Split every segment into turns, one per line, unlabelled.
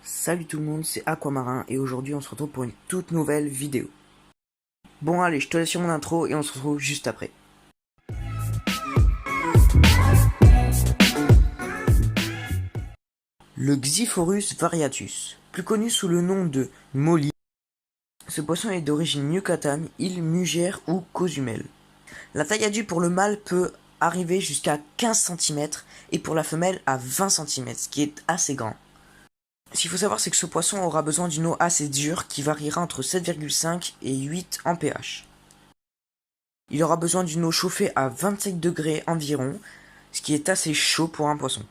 Salut tout le monde, c'est Aquamarin et aujourd'hui on se retrouve pour une toute nouvelle vidéo. Bon allez, je te laisse sur mon intro et on se retrouve juste après. Le Xyphorus variatus, plus connu sous le nom de molly, ce poisson est d'origine Yucatan, île Mugère ou Cozumel. La taille adulte pour le mâle peut arriver jusqu'à 15 cm et pour la femelle à 20 cm, ce qui est assez grand. Ce qu'il faut savoir, c'est que ce poisson aura besoin d'une eau assez dure qui variera entre 7,5 et 8 en pH. Il aura besoin d'une eau chauffée à 27 degrés environ, ce qui est assez chaud pour un poisson.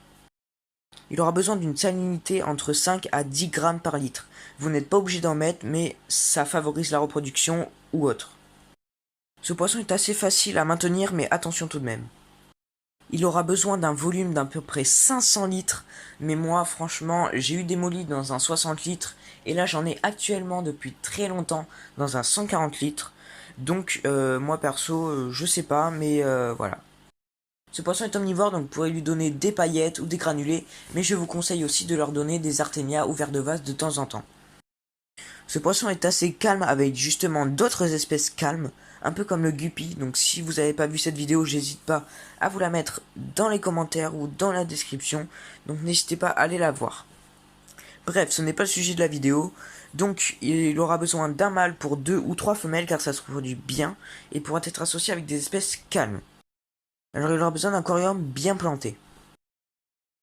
Il aura besoin d'une salinité entre 5 à 10 grammes par litre. Vous n'êtes pas obligé d'en mettre, mais ça favorise la reproduction ou autre. Ce poisson est assez facile à maintenir, mais attention tout de même. Il aura besoin d'un volume d'à peu près 500 litres, mais moi franchement j'ai eu des mollies dans un 60 litres, et là j'en ai actuellement depuis très longtemps dans un 140 litres, donc moi perso je sais pas, mais voilà. Ce poisson est omnivore, donc vous pourrez lui donner des paillettes ou des granulés, mais je vous conseille aussi de leur donner des artémias ou vers de vase de temps en temps. Ce poisson est assez calme avec justement d'autres espèces calmes, un peu comme le guppy, donc si vous n'avez pas vu cette vidéo, j'hésite pas à vous la mettre dans les commentaires ou dans la description, donc n'hésitez pas à aller la voir. Bref, ce n'est pas le sujet de la vidéo, donc il aura besoin d'un mâle pour 2 ou 3 femelles car ça se reproduit bien et pourra être associé avec des espèces calmes. Alors il aura besoin d'un aquarium bien planté.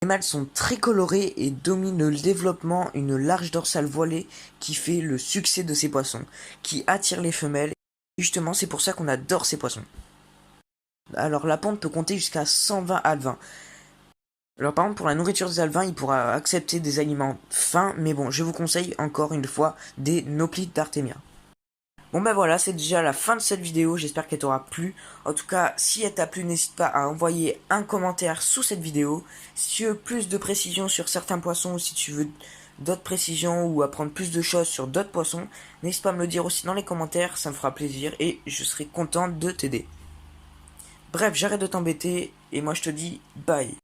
Les mâles sont très colorés et dominent le développement une large dorsale voilée qui fait le succès de ces poissons, qui attire les femelles. Justement, c'est pour ça qu'on adore ces poissons. Alors la pente peut compter jusqu'à 120 alevins. Alors par exemple pour la nourriture des alevins, il pourra accepter des aliments fins, mais bon, je vous conseille encore une fois des Noplites d'Artemia. Bon ben voilà, c'est déjà la fin de cette vidéo, j'espère qu'elle t'aura plu. En tout cas, si elle t'a plu, n'hésite pas à envoyer un commentaire sous cette vidéo. Si tu veux plus de précisions sur certains poissons, ou si tu veux d'autres précisions ou apprendre plus de choses sur d'autres poissons, n'hésite pas à me le dire aussi dans les commentaires, ça me fera plaisir et je serai content de t'aider. Bref, j'arrête de t'embêter et moi je te dis bye.